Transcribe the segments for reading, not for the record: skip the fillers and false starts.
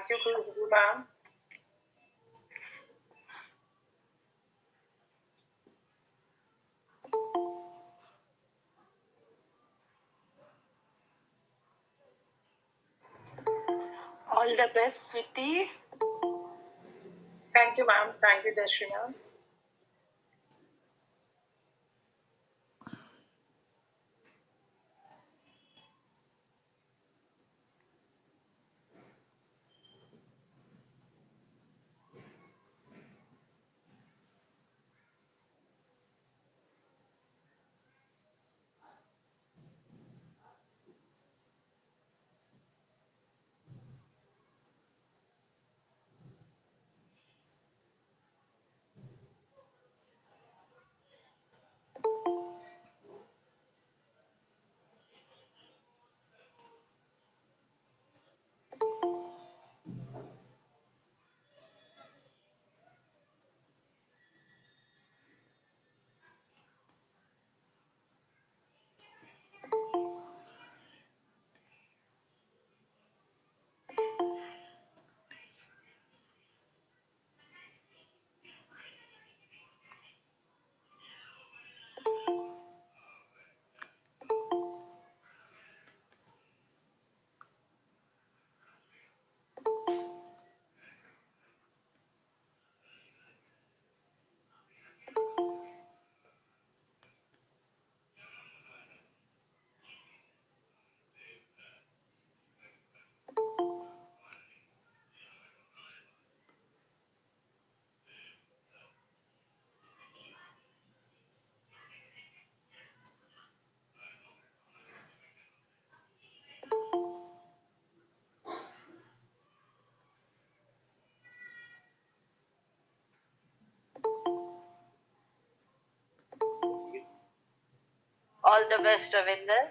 you, Khushbu ma'am. All the best, sweetie. Thank you, ma'am. Thank you, Dashri ma'am. All the best, Ravinder.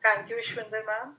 Thank you, Ishwinder ma'am.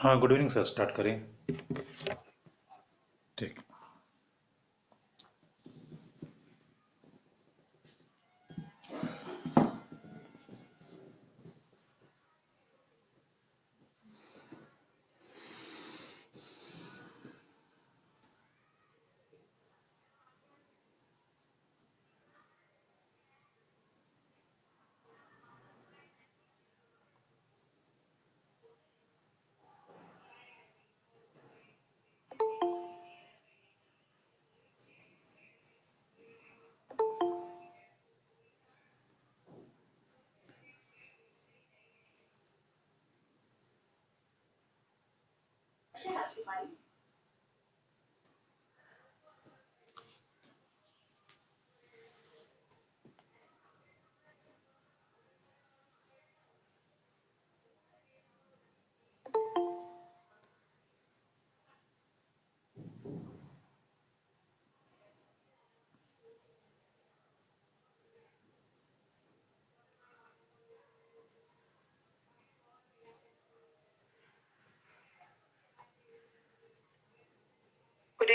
हाँ good evening sir, start करें। ठीक।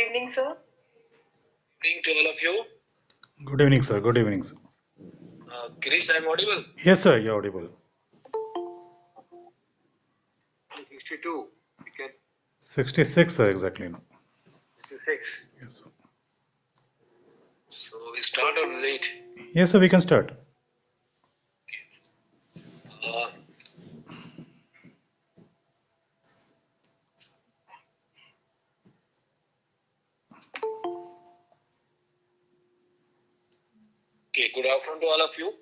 evening, sir. Evening to all of you. Good evening, sir. Good evening, sir. Girish, I'm audible. Yes, sir. You're audible. 62. We can 66, sir, exactly now. 66. Yes, sir. So we start or late. Yes, sir. We can start. Uh, okay. Good afternoon to all of you.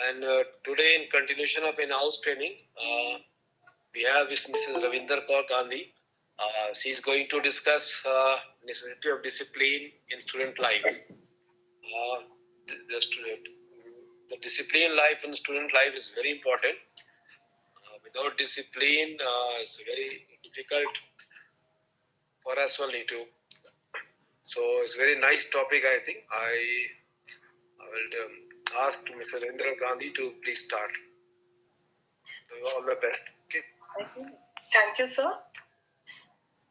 And today, in continuation of in-house training, we have with Mrs. Ravinder Kaur Gandhi. She is going to discuss necessity of discipline in student life. The discipline life in student life is very important. Without discipline, it's very difficult for us only to. So it's a very nice topic, I think. I will ask Mr. Indra Gandhi to please start. All the best. Okay. Thank you, sir.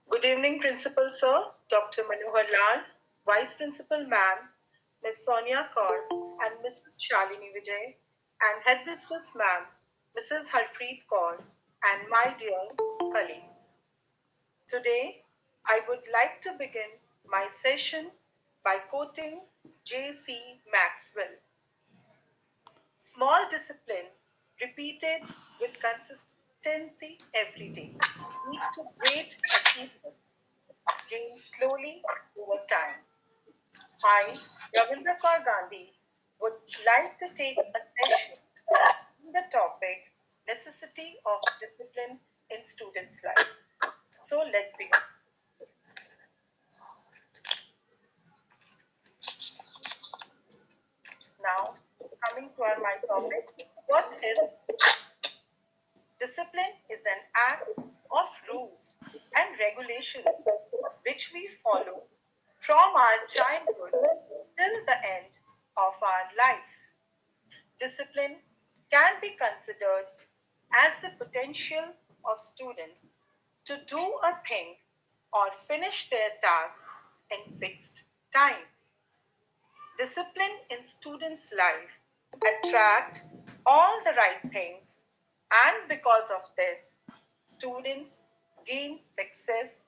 Good evening, Principal, sir, Dr. Manohar Lal, Vice Principal, ma'am, Ms. Sonia Kaur, and Mrs. Shalini Vijay, and Headmistress, ma'am, Mrs. Harpreet Kaur, and my dear colleagues. Today, I would like to begin my session by quoting J.C. Maxwell. Small disciplines repeated with consistency every day lead to great achievements gained slowly over time. I, Ravinder Kaur Gandhi, would like to take a session on the topic necessity of discipline in students' life. So let's begin. Now, coming to my topic, what is discipline is an act of rules and regulations which we follow from our childhood till the end of our life. Discipline can be considered as the potential of students to do a thing or finish their task in fixed time. Discipline in students' life attract all the right things, and because of this, students gain success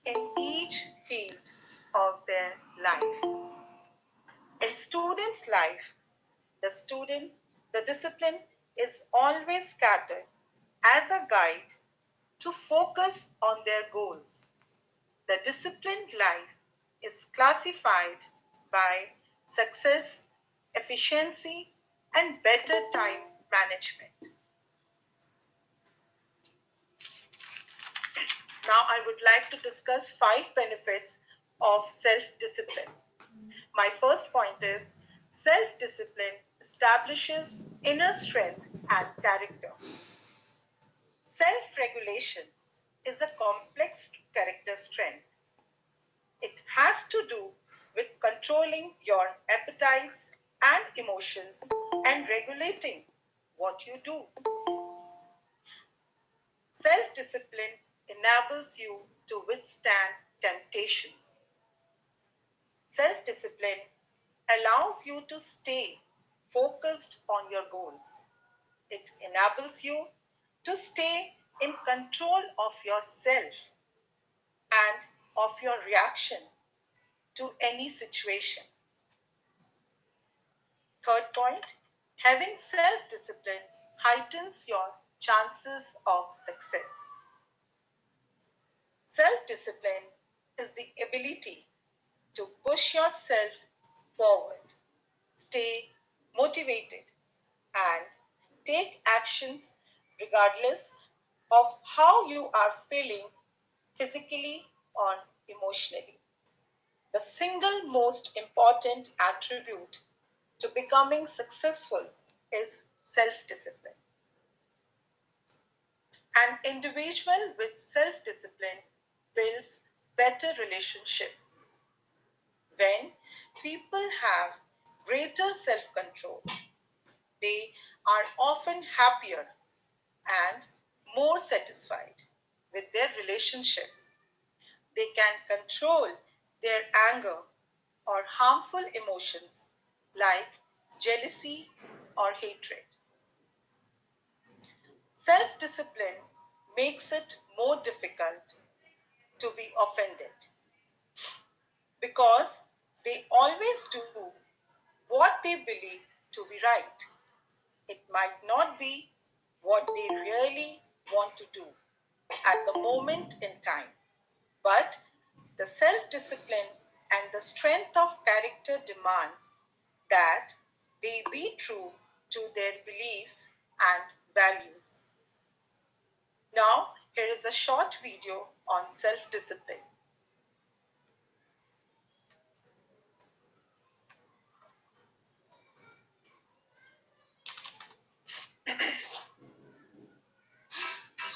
in each field of their life. In students' life, the discipline is always scattered as a guide to focus on their goals. The disciplined life is classified by success, efficiency, and better time management. Now, I would like to discuss 5 benefits of self discipline. My first point is self discipline establishes inner strength and character. Self regulation is a complex character strength. It has to do with controlling your appetites and emotions and regulating what you do. Self discipline enables you to withstand temptations. Self discipline allows you to stay focused on your goals. It enables you to stay in control of yourself and of your reaction to any situation. Third point, having self discipline heightens your chances of success. Self discipline is the ability to push yourself forward, stay motivated, and take actions regardless of how you are feeling physically or emotionally. The single most important attribute to becoming successful is self discipline. An individual with self discipline builds better relationships. When people have greater self control, they are often happier and more satisfied with their relationship. they can control their anger or harmful emotions like jealousy or hatred. Self discipline makes it more difficult to be offended because they always do what they believe to be right. It might not be what they really want to do at the moment in time, but the self discipline and the strength of character demands that they be true to their beliefs and values. Now, here is a short video on self discipline.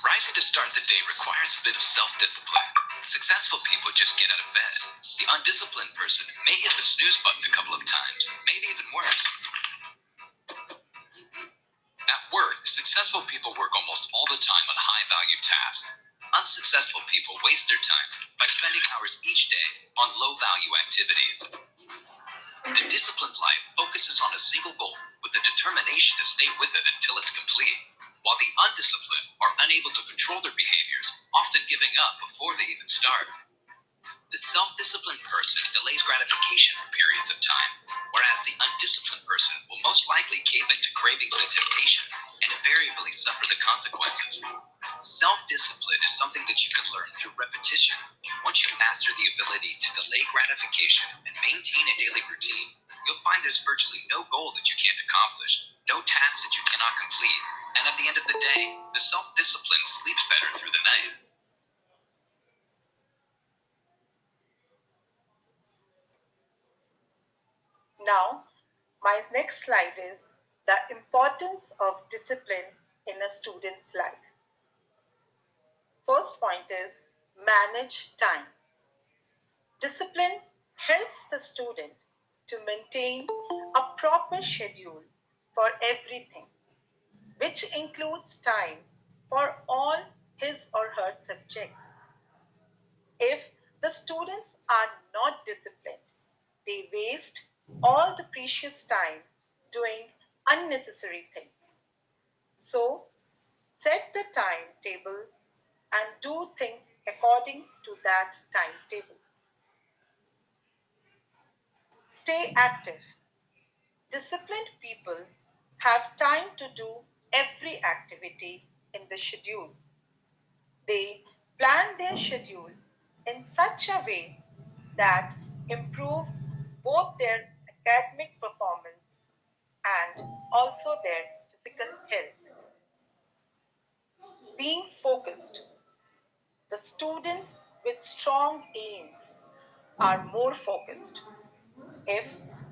Rising to start the day requires a bit of self-discipline. Successful people just get out of bed. The undisciplined person may hit the snooze button a couple of times, maybe even worse. At work, successful people work almost all the time on high-value tasks. Unsuccessful people waste their time by spending hours each day on low-value activities. The disciplined life focuses on a single goal with the determination to stay with it until it's complete, while the undisciplined are unable to control their behaviors, often giving up before they even start. The self-disciplined person delays gratification for periods of time, whereas the undisciplined person will most likely cave into cravings and temptations and invariably suffer the consequences. Self-discipline is something that you can learn through repetition. Once you master the ability to delay gratification and maintain a daily routine, you'll find there's virtually no goal that you can't accomplish, no task that you cannot complete, and at the end of the day, the self-discipline sleeps better through the night. Now, my next slide is the importance of discipline in a student's life. First point is manage time. Discipline helps the student to maintain a proper schedule for everything, which includes time for all his or her subjects. If the students are not disciplined, they waste all the precious time doing unnecessary things. So, set the timetable and do things according to that timetable. Stay active. Disciplined people have time to do every activity in the schedule. They plan their schedule in such a way that improves both their academic performance and also their physical health. Being focused. The students with strong aims are more focused. If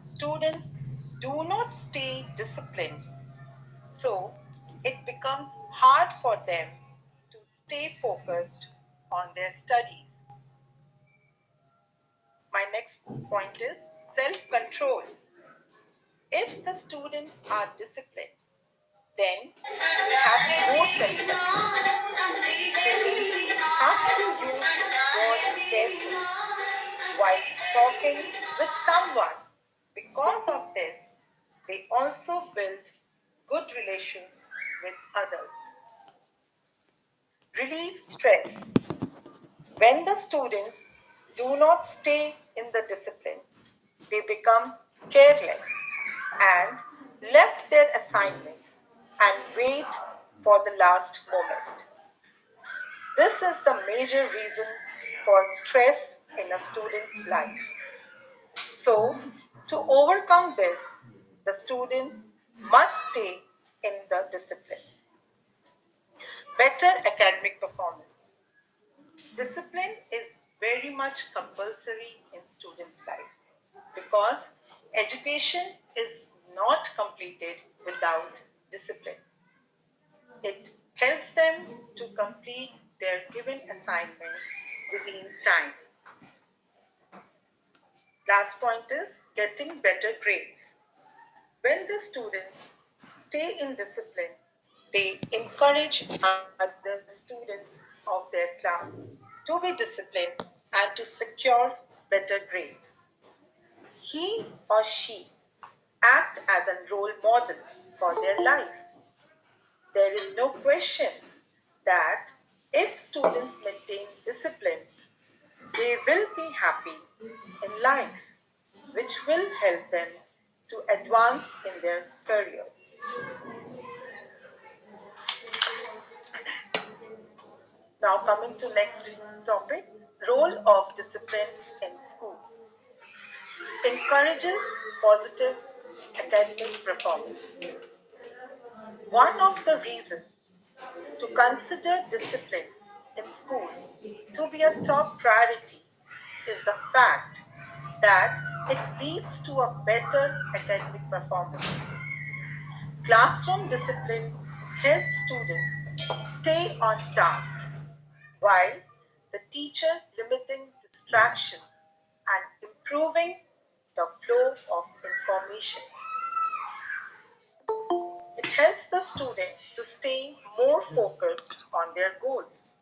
students do not stay disciplined, so it becomes hard for them to stay focused on their studies. My next point is self control. If the students are disciplined, then they have more self control. They have to use words carefully while talking with someone. Because of this, they also build good relations with others. Relieve stress. When the students do not stay in the discipline, they become careless and left their assignments and wait for the last moment. This is the major reason for stress in a student's life. So, to overcome this, the student must stay in the discipline. Better academic performance. Discipline is very much compulsory in students' life because education is not completed without discipline. It helps them to complete their given assignments within time. Last point is getting better grades. When the students stay in discipline, they encourage other students of their class to be disciplined and to secure better grades. He or she act as a role model for their life. There is no question that if students maintain discipline, they will be happy in life, which will help them to advance in their careers. Now coming to next topic, role of discipline in school. Encourages positive academic performance. One of the reasons to consider discipline in schools to be a top priority is the fact that it leads to a better academic performance. Classroom discipline helps students stay on task while the teacher limiting distractions and improving the flow of information. It helps the student to stay more focused on their goals.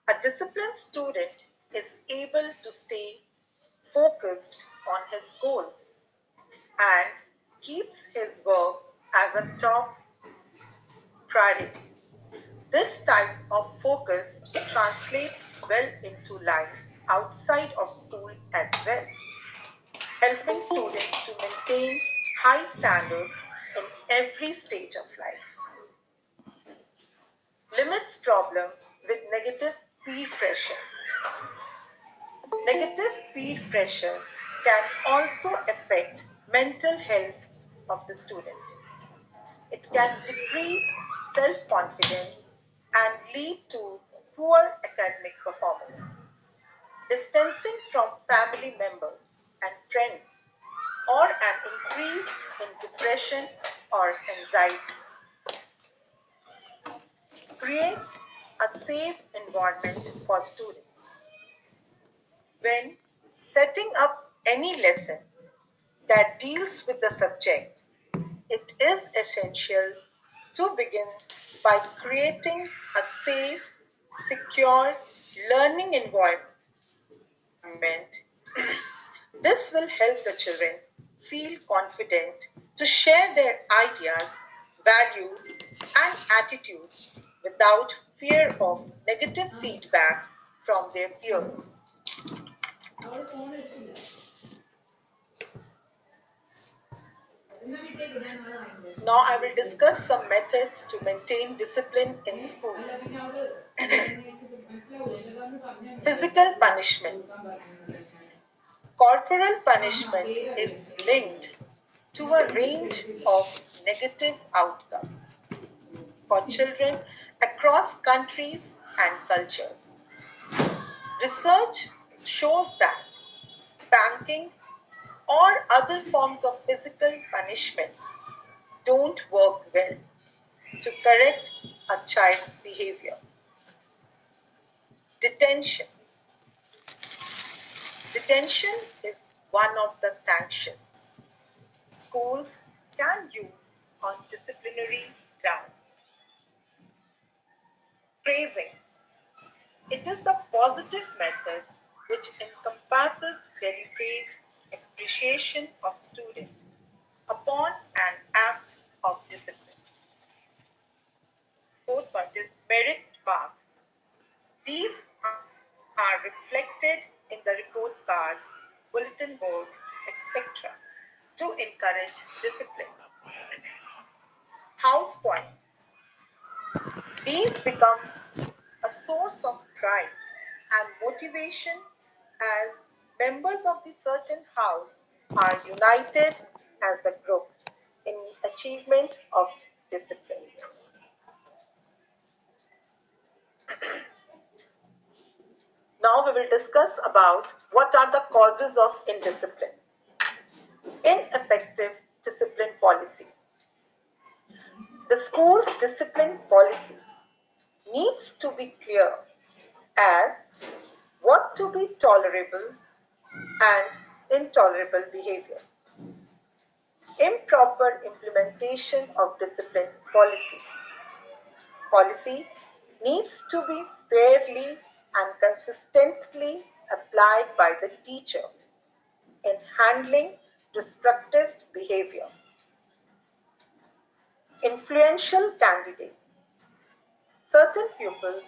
A disciplined student is able to stay focused on his goals and keeps his work as a top priority. This type of focus translates well into life outside of school as well, helping students to maintain high standards in every stage of life. Limits problem with negative peer pressure. Negative peer pressure can also affect mental health of the student. It can decrease self-confidence and lead to poor academic performance. Distancing from family members and friends or an increase in depression or anxiety creates a safe environment for students. When setting up any lesson that deals with the subject, it is essential to begin by creating a safe, secure learning environment. This will help the children feel confident to share their ideas, values, and attitudes without fear of negative feedback from their peers. Now I will discuss some methods to maintain discipline in schools. Physical punishments. Corporal punishment is linked to a range of negative outcomes for children across countries and cultures. Research shows that spanking or other forms of physical punishments don't work well to correct a child's behavior. Detention. Detention is one of the sanctions schools can use on disciplinary grounds. Praising. It is the positive method which encompasses deliberate appreciation of student upon an act of discipline. Fourth point is merit marks. These are reflected in the report cards, bulletin board, etc. to encourage discipline. House points. These become a source of pride and motivation as members of the certain house are united as a group in achievement of discipline. Now we will discuss about what are the causes of indiscipline. Ineffective discipline policy. The school's discipline policy needs to be clear as what to be tolerable and intolerable behavior. Improper implementation of discipline policy. Policy needs to be fairly and consistently applied by the teacher in handling destructive behavior. Influential candidates. Certain pupils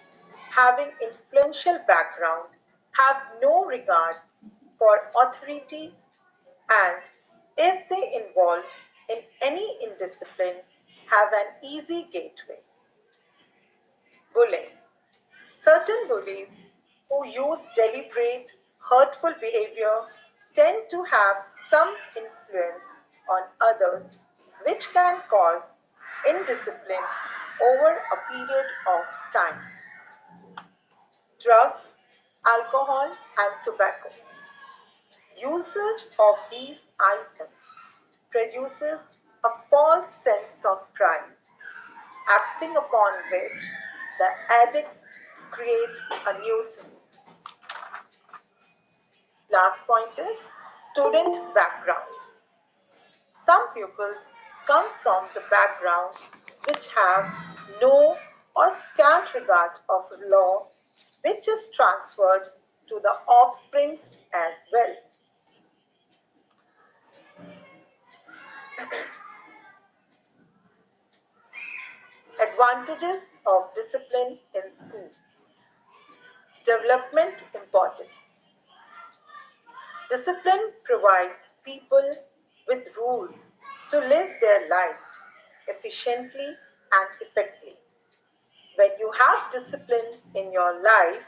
having influential background have no regard for authority, and if they involve in any indiscipline have an easy gateway. Bullying. Certain bullies who use deliberate, hurtful behavior tend to have some influence on others, which can cause indiscipline over a period of time. Drugs, alcohol, and tobacco. Usage of these items produces a false sense of pride, acting upon which the addicts create a nuisance. Last point is student background. Some pupils come from the background which have no or scant regard of law, which is transferred to the offspring as well. Advantages of discipline in school. Development important. Discipline provides people with rules to live their lives efficiently and effectively. When you have discipline in your life,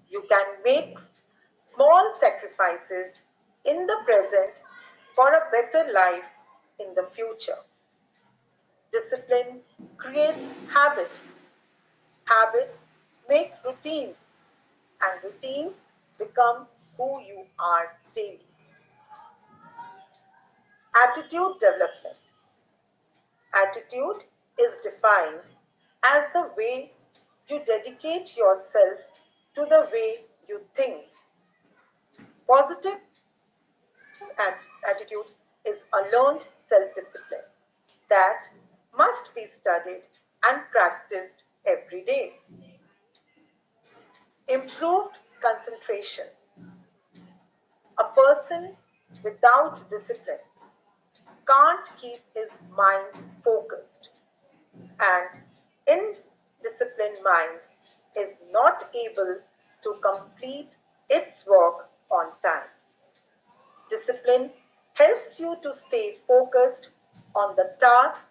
you can make small sacrifices in the present for a better life in the future. Discipline creates habits. Habits make routines, and routines become who you are daily. Attitude development. Attitude is defined as the way you dedicate yourself to the way you think. Positive attitude is a learned self discipline that must be studied and practiced every day. Improved concentration. A person without discipline can't keep his mind focused, and indisciplined mind is not able to complete its work on time. Discipline helps you to stay focused on the task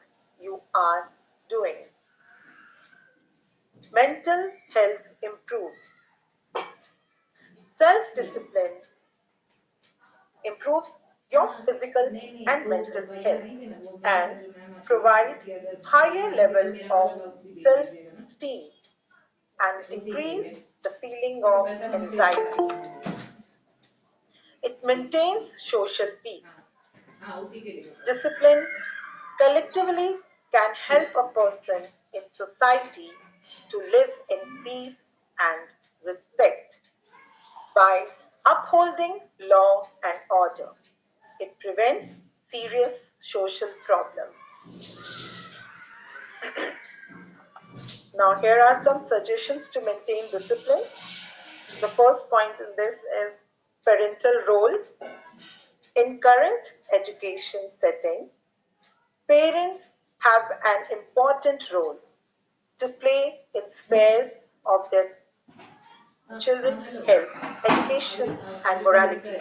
you are doing. Mental health improves. Self discipline improves your physical and mental health and provide higher level of self-esteem and decrease the feeling of anxiety. It maintains social peace. Discipline collectively can help a person in society to live in peace and respect by upholding law and order. It prevents serious social problems. Now, here are some suggestions to maintain discipline. The first point in this is parental role. In current education setting, parents have an important role to play in spheres of their children's health, education, and morality.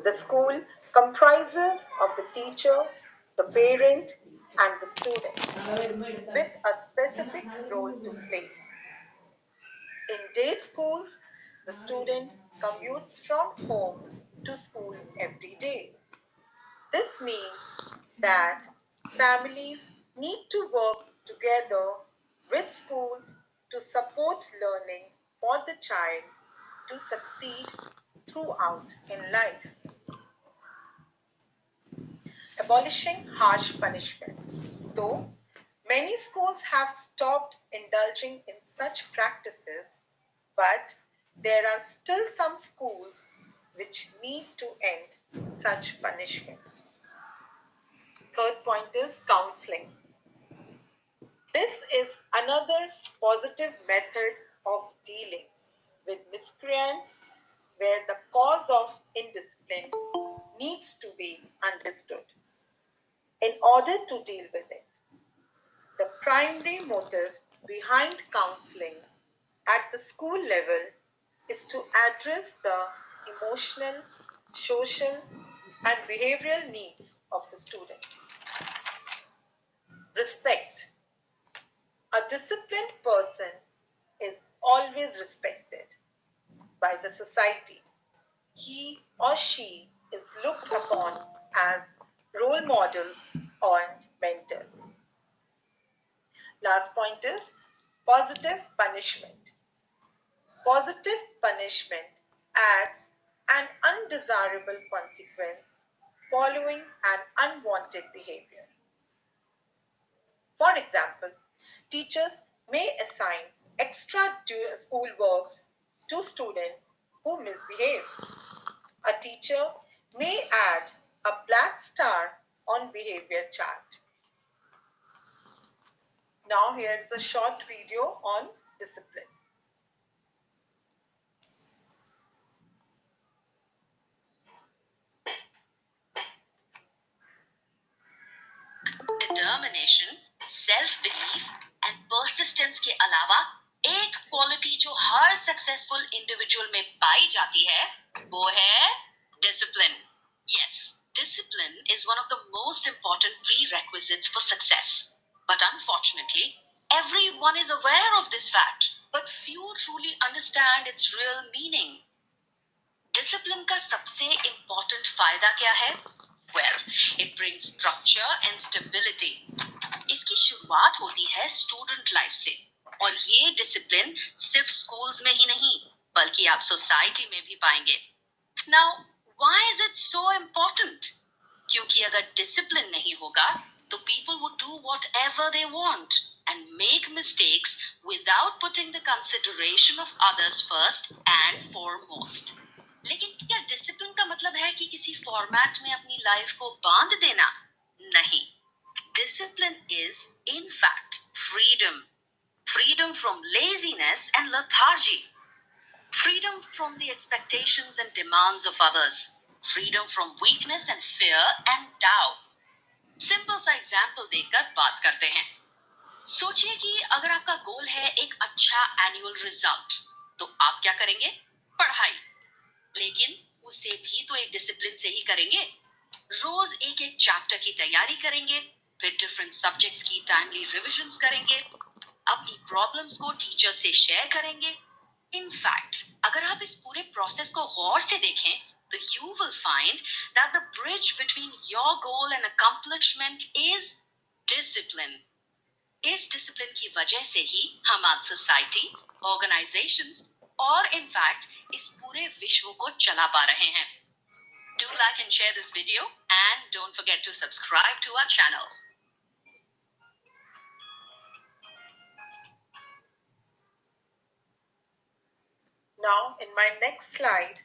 The school comprises of the teacher, the parent, and the student with a specific role to play. In day schools, the student commutes from home to school every day. This means that families need to work together with schools to support learning for the child to succeed throughout in life. Abolishing harsh punishments. Though many schools have stopped indulging in such practices, but there are still some schools which need to end such punishments. Third point is counseling. This is another positive method of dealing. with miscreants where the cause of indiscipline needs to be understood in order to deal with it. The primary motive behind counseling at the school level is to address the emotional, social, and behavioral needs of the students. Respect. A disciplined person is always respected by the society. He or she is looked upon as role models or mentors. Last point is positive punishment. Positive punishment adds an undesirable consequence following an unwanted behavior. For example, teachers may assign extra school works to students who misbehave. A teacher may add a black star on behavior chart. Now here is a short video on discipline. Determination, self belief and persistence के अलावा एक quality जो हर successful individual में पाई जाती है वो है discipline. Yes, discipline is one of the most important prerequisites for success. But unfortunately, everyone is aware of this fact, but few truly understand its real meaning. Discipline का सबसे important फायदा क्या है? Well, it brings structure and stability. इसकी शुरुआत होती है student life से, और ये डिसिप्लिन सिर्फ स्कूल्स में ही नहीं बल्कि आप सोसाइटी में भी पाएंगे. Now, why is it so important? क्योंकि अगर डिसिप्लिन नहीं होगा तो people would do whatever they want and make mistakes without putting the consideration of others first and foremost. लेकिन क्या डिसिप्लिन का मतलब है कि किसी फॉर्मेट में अपनी लाइफ को बांध देना? नहीं. Discipline is, in fact, freedom. Freedom from laziness and lethargy. Freedom from the expectations and demands of others. Freedom from weakness and fear and doubt. Simple सा एग्जाम्पल देकर बात करते हैं. सोचिए कि अगर आपका गोल है एक अच्छा एनुअल रिजल्ट, तो आप क्या करेंगे? पढ़ाई. लेकिन उसे भी तो एक डिसिप्लिन से ही करेंगे. रोज एक एक चैप्टर की तैयारी करेंगे, फिर डिफरेंट सब्जेक्ट्स की टाइमली रिविजन्स करेंगे, अपनी प्रॉब्लम्स को टीचर से शेयर करेंगे. इनफैक्ट अगर आप इस पूरे प्रोसेस को गौर से देखें तो you will find that the bridge between your goal and accomplishment is discipline. इस डिसिप्लिन की वजह से ही हम आज सोसाइटी, ऑर्गेनाइजेशंस और इनफैक्ट इस पूरे विश्व को चला पा रहे हैं. Do like and share this video and don't forget to subscribe to our channel. Now in my next slide,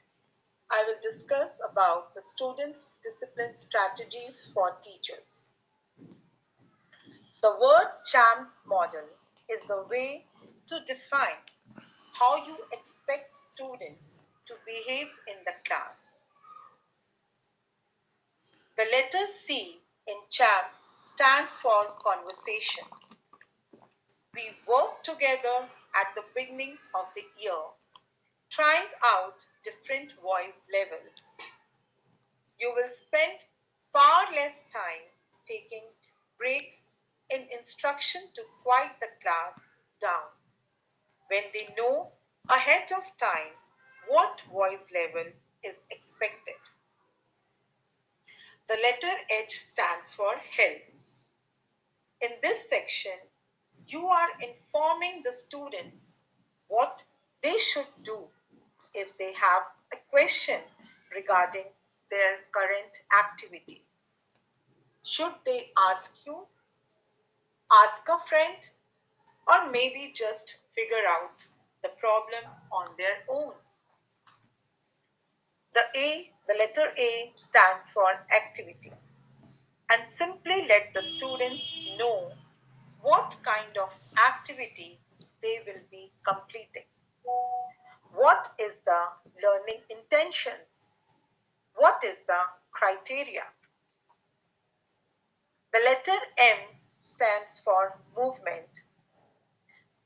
I will discuss about the students' discipline strategies for teachers. The word CHAMS model is the way to define how you expect students to behave in the class. The letter C in CHAM stands for conversation. We work together at the beginning of the year, trying out different voice levels. You will spend far less time taking breaks in instruction to quiet the class down when they know ahead of time what voice level is expected. The letter H stands for help. In this section, you are informing the students what they should do if they have a question regarding their current activity. Should they ask you, ask a friend, or maybe just figure out the problem on their own? The letter A stands for activity, and simply let the students know what kind of activity they will be completing. What is the learning intentions? What is the criteria? The letter M stands for movement.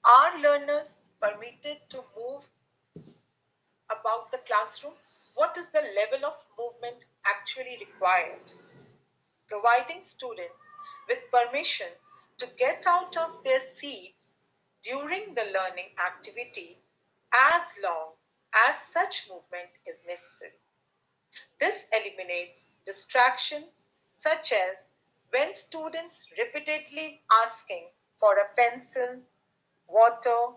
Are learners permitted to move about the classroom? What is the level of movement actually required? Providing students with permission to get out of their seats during the learning activity as long as such movement is necessary. This eliminates distractions such as when students repeatedly asking for a pencil, water,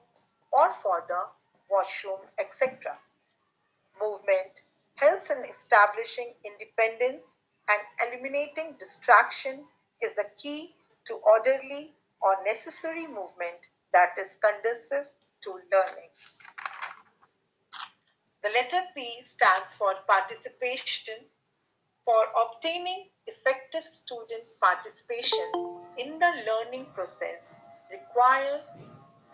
or for the washroom, etc. Movement helps in establishing independence, and eliminating distraction is the key to orderly or necessary movement that is conducive to learning. The letter P stands for participation. For obtaining effective student participation in the learning process requires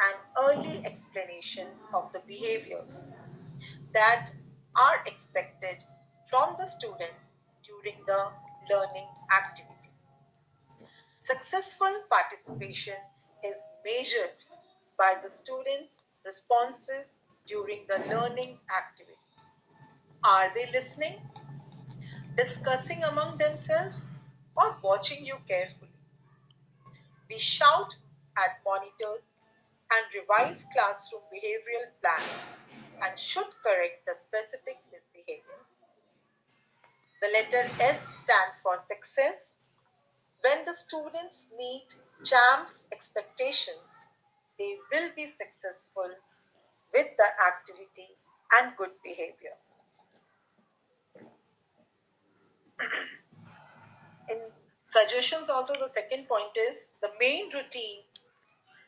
an early explanation of the behaviors that are expected from the students during the learning activity. Successful participation is measured by the students' responses during the learning activity. Are they listening, discussing among themselves, or watching you carefully? We shout at monitors and revise classroom behavioral plans and should correct the specific misbehaviors. The letter S stands for success. When the students meet CHAMP's expectations, they will be successful with the activity and good behavior. In suggestions also, the second point is the maintain routine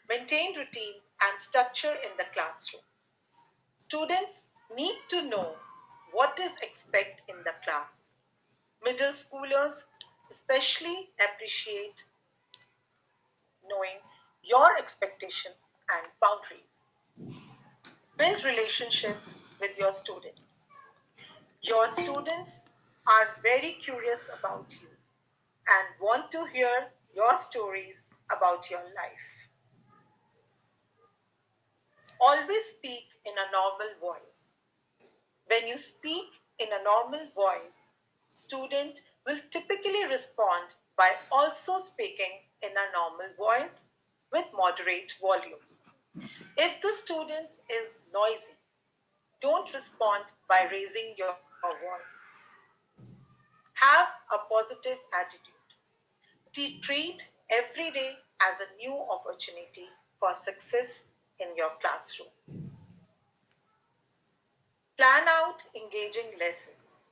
and structure in the classroom. Students need to know what is expected in the class. Middle schoolers especially appreciate knowing your expectations and boundaries. Build relationships with your students. Your students are very curious about you and want to hear your stories about your life. Always speak in a normal voice. When you speak in a normal voice, student will typically respond by also speaking in a normal voice with moderate volume. If the student is noisy, don't respond by raising your voice. Have a positive attitude. Treat every day as a new opportunity for success in your classroom. Plan out engaging lessons.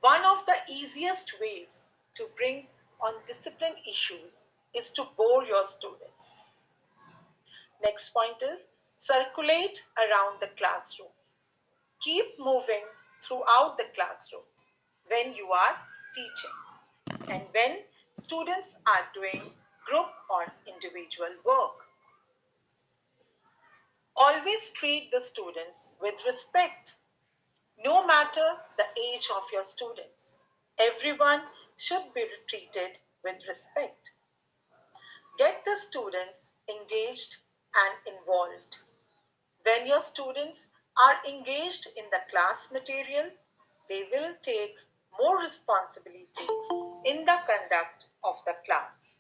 One of the easiest ways to bring on discipline issues is to bore your students. Next point is circulate around the classroom. Keep moving throughout the classroom when you are teaching and when students are doing group or individual work. Always treat the students with respect, no matter the age of your students. Everyone should be treated with respect. Get the students engaged and involved. When your students are engaged in the class material, they will take more responsibility in the conduct of the class.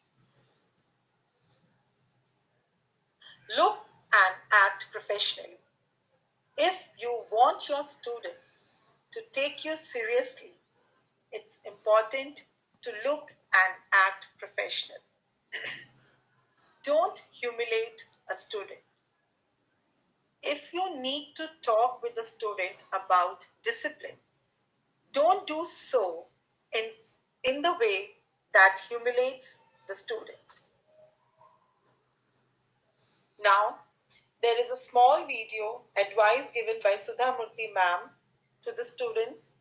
Look and act professionally. If you want your students to take you seriously, it's important to look and act professional. Don't humiliate a student. If you need to talk with the student about discipline, don't do so in, in the way that humiliates the students. Now, there is a small video advice given by Sudha Murthy ma'am to the students.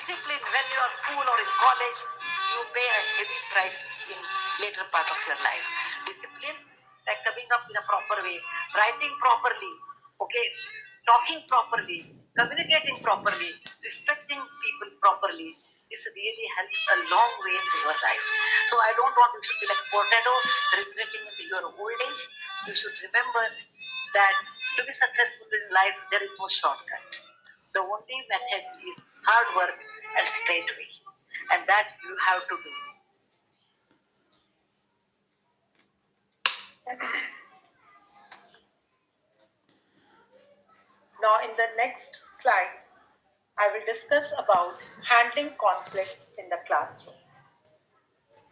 discipline when you are school or in college, you pay a heavy price in later part of your life. Discipline, like coming up in a proper way, writing properly, okay, talking properly, communicating properly, respecting people properly. This really helps a long way into your life. So I don't want you should be like potato regretting in your old age. You should remember that to be successful in life, there is no shortcut. The only method is hard work and straight way. And that you have to do. Now, in the next slide, I will discuss about handling conflicts in the classroom.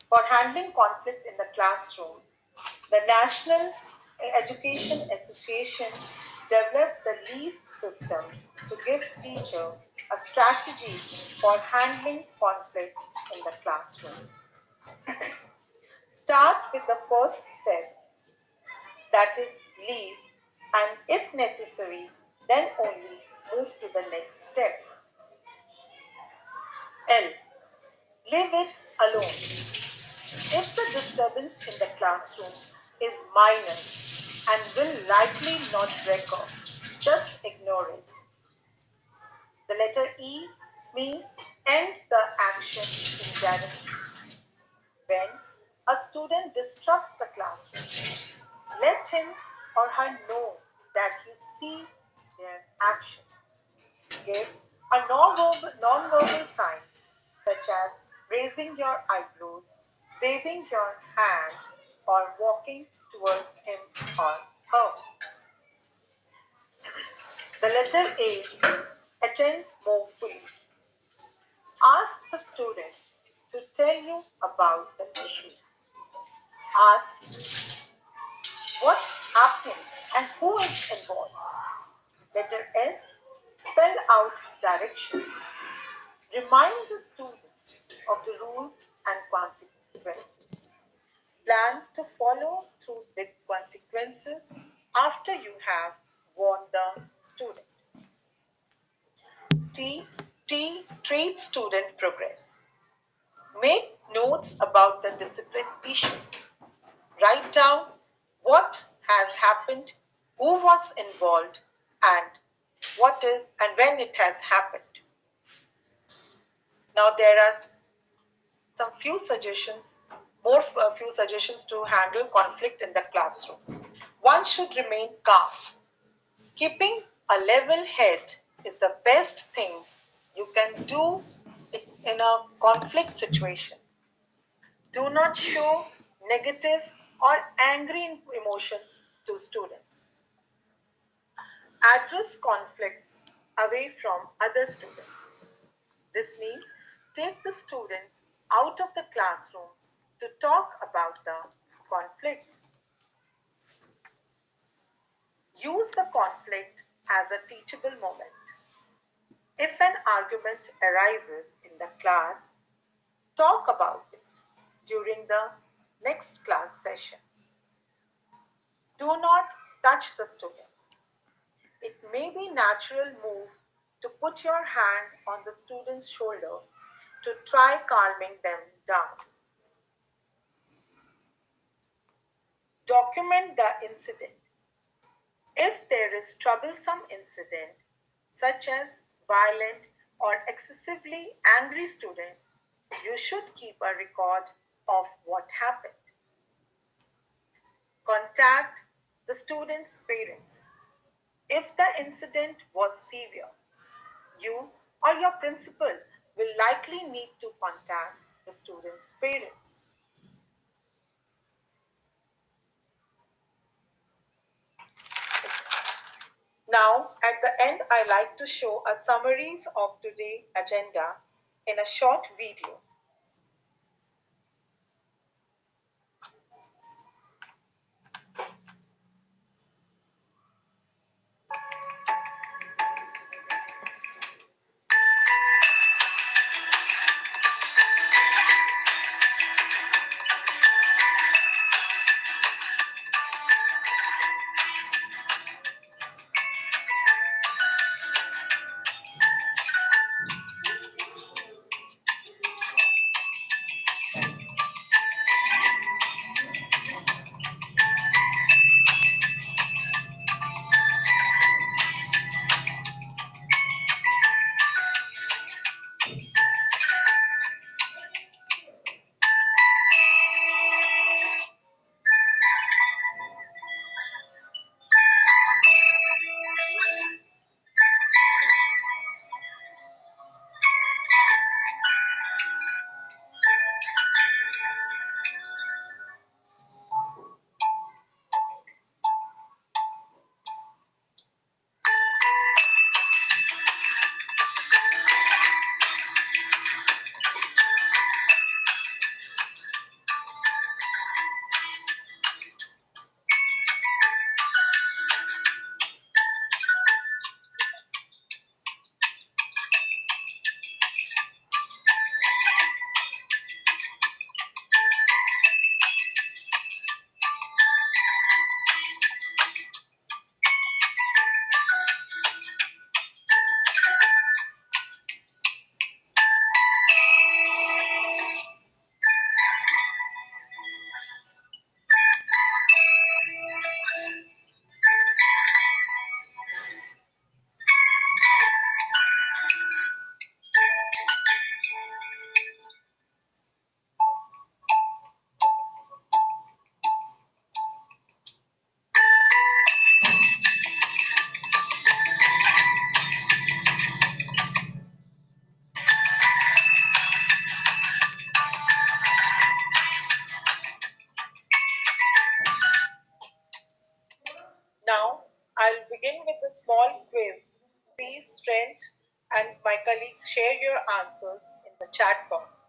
For handling conflict in the classroom, the National Education Association developed the LEAST system to give teachers a strategy for handling conflict in the classroom. Start with the first step, that is leave, and if necessary, then only move to the next step. L. Leave it alone. If the disturbance in the classroom is minor and will likely not recur, just ignore it. The letter E means end the action indirectly. When a student disrupts the classroom, let him or her know that you see their actions. Give a non-verbal sign such as raising your eyebrows, waving your hand, or walking towards him or her. The letter A, attend more fully. Ask the student to tell you about the issue. Ask what's happening and who is involved. Letter S, spell out directions. Remind the student of the rules and consequences. Plan to follow through with consequences after you have warned the student. Treat student progress. Make notes about the discipline issue. Write down what has happened, who was involved, and when it has happened. Now there are some few suggestions, few suggestions to handle conflict in the classroom. One should remain calm. Keeping a level head is the best thing you can do in a conflict situation. Do not show negative or angry emotions to students. Address conflicts away from other students. This means take the students out of the classroom to talk about the conflicts. Use the conflict as a teachable moment. If an argument arises in the class, talk about it during the next class session. Do not touch the student. It may be a natural move to put your hand on the student's shoulder to try calming them down. Document the incident. If there is troublesome incident, such as violent or excessively angry student, you should keep a record of what happened. Contact the student's parents. If the incident was severe, you or your principal will likely need to contact the student's parents. Now, at the end, I like to show a summaries of today's agenda in a short video. please, friends and my colleagues, share your answers in the chat box.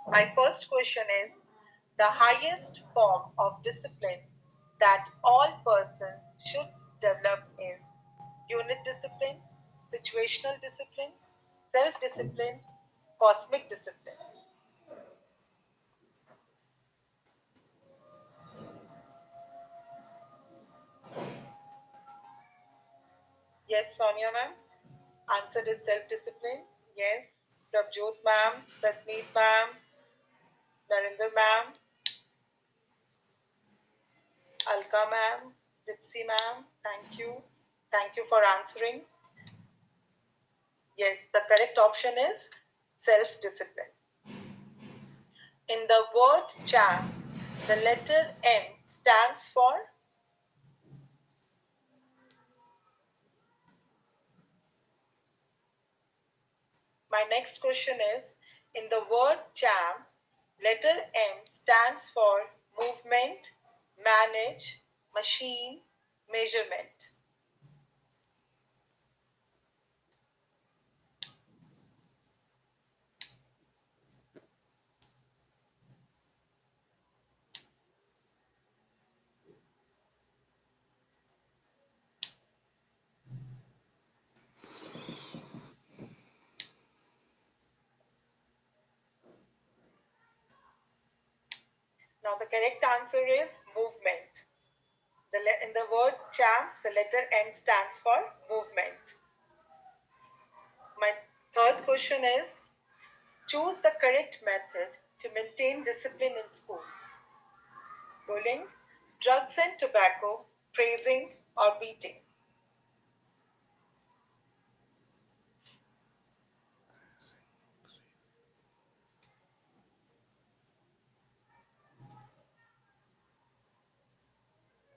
My first question is, the highest form of discipline that all persons should develop is unit discipline, situational discipline, self-discipline, cosmic discipline. Yes, Sonia ma'am. Answer is self-discipline. Yes. Prabjot ma'am, Satmeet ma'am, Narinder ma'am, Alka ma'am, Dipsy ma'am. Thank you. Thank you for answering. Yes, the correct option is self-discipline. In the word champ, the letter M stands for. My next question is, in the word champ, letter M stands for movement, manage, machine, measurement. Now the correct answer is movement. In the word champ, the letter M stands for movement. My third question is, choose the correct method to maintain discipline in school. Bullying, drugs and tobacco, praising, or beating.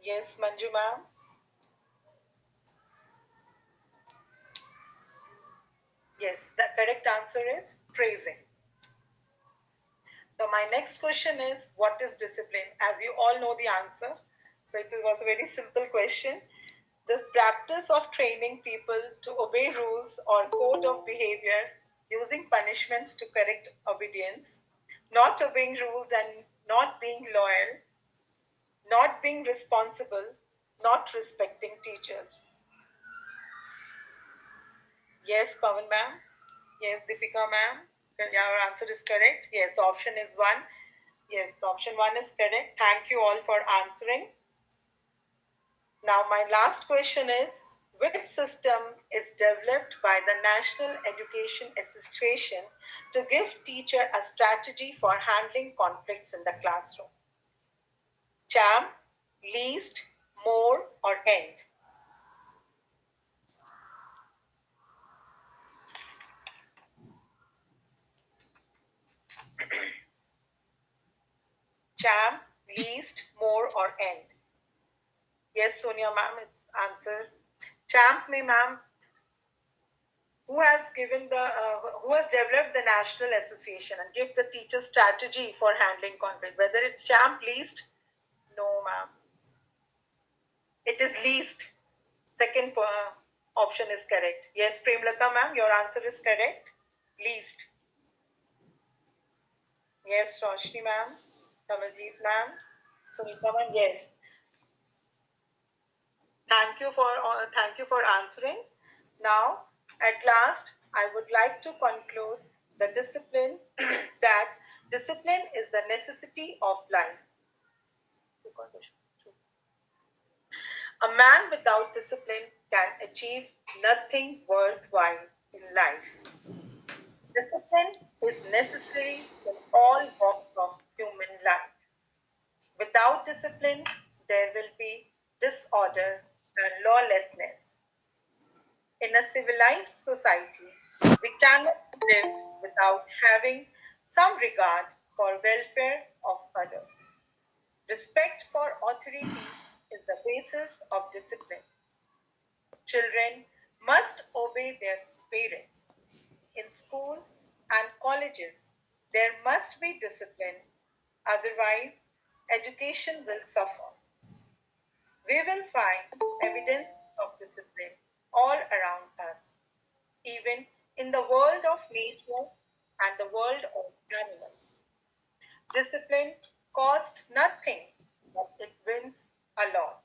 Yes, Manju ma'am. Yes, the correct answer is praising. So my next question is, what is discipline? As you all know the answer. So it was a very simple question. The practice of training people to obey rules or code of behavior using punishments to correct obedience, not obeying rules and not being loyal, not being responsible, not respecting teachers. Yes, Pawan ma'am. Yes, Deepika ma'am. Your answer is correct. Yes, option is one. Yes, option one is correct. Thank you all for answering. Now, my last question is, which system is developed by the National Education Association to give teacher a strategy for handling conflicts in the classroom? CHAM, least, more, or end? CHAM, least, more, or end? Yes, Sonia ma'am, it's answer. CHAMP may ma'am, who has given the who has developed the national association and give the teacher strategy for handling conflict, whether it's champ, least? No ma'am, it is least. Second option is correct. Yes, Premlata ma'am, your answer is correct. Least. Yes, Roshni ma'am, Kamaljeet ma'am, Sunita ma'am. Yes, thank you for answering. Now, at last, I would like to conclude the discipline that discipline is the necessity of life. A man without discipline can achieve nothing worthwhile in life. Discipline is necessary in all walks of human life. Without discipline, there will be disorder and lawlessness. In a civilized society, we cannot live without having some regard for welfare of others. Respect for authority is the basis of discipline. Children must obey their parents. In schools and colleges, there must be discipline, otherwise, education will suffer. We will find evidence of discipline all around us, even in the world of nature and the world of animals. Discipline costs nothing, but it wins a lot.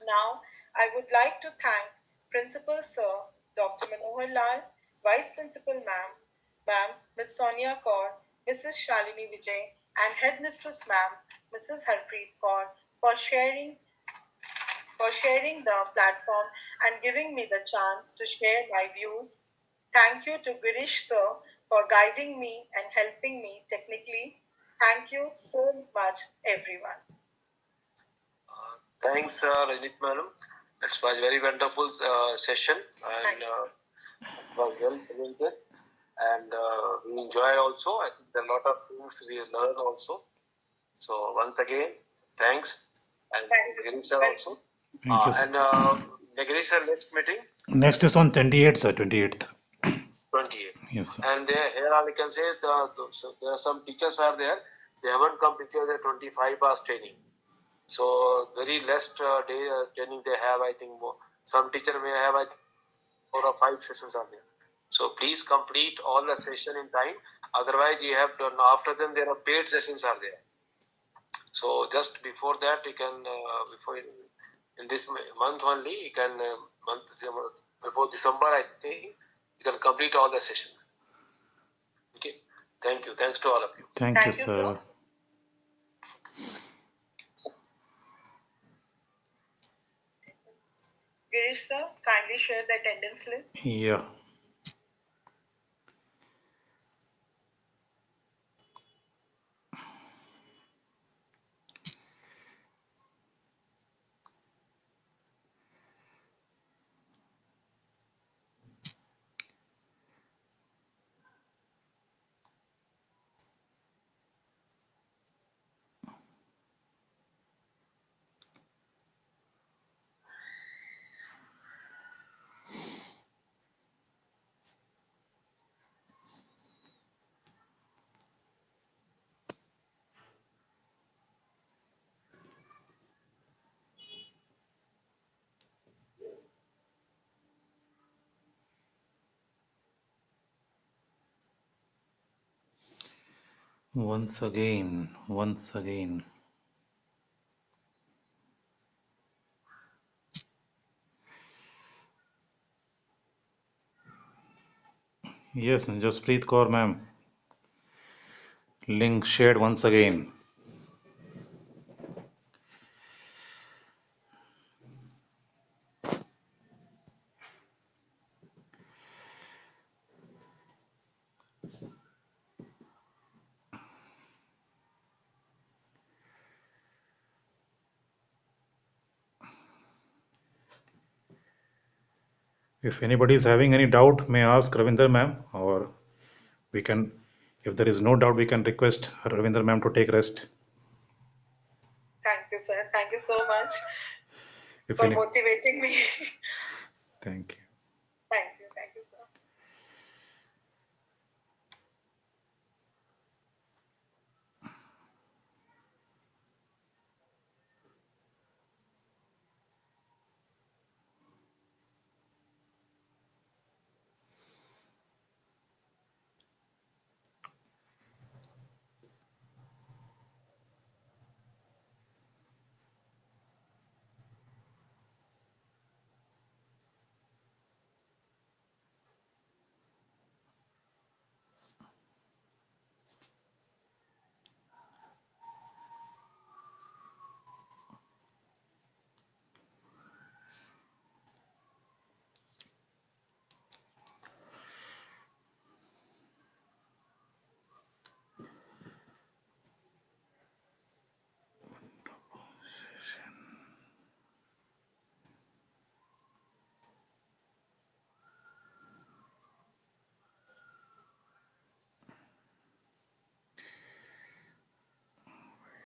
Now, I would like to thank Principal Sir Dr. Manohar Lal, Vice Principal Ma'am Ms. Sonia Kaur, Mrs. Shalini Vijay, and Headmistress Ma'am Mrs. Harpreet Kaur for sharing the platform and giving me the chance to share my views. Thank you to Girish sir for guiding me and helping me technically. Thank you so much, everyone. Thanks, Rajit Madam. It was a very wonderful session and it was well presented. And we enjoyed also. I think there are a lot of things we learned also. So once again, thanks. And Girish sir also. Thank you, sir. And Girish sir, next meeting? Next is on 28th, sir, 28th. 28. Yes, sir. And here I can say so there are some teachers are there. They haven't come because they're 25 hours training. So very less day training they have. I think more. Some teacher may have 4 or 5 sessions are there. So please complete all the session in time. Otherwise, you have to. After them, there are paid sessions are there. So just before that, you can before in this month only, you can before December, I think you can complete all the session. Okay. Thank you. Thanks to all of you. Thank you, Thank you, sir. sir. Girish sir, kindly share the attendance list. Yeah. Once again, once again. Yes, Jaspreet Kaur, ma'am. Link shared once again. If anybody is having any doubt, may ask Ravinder ma'am, or we can, if there is no doubt, we can request Ravinder ma'am to take rest. Thank you, sir. Thank you so much If for any, motivating me. thank you.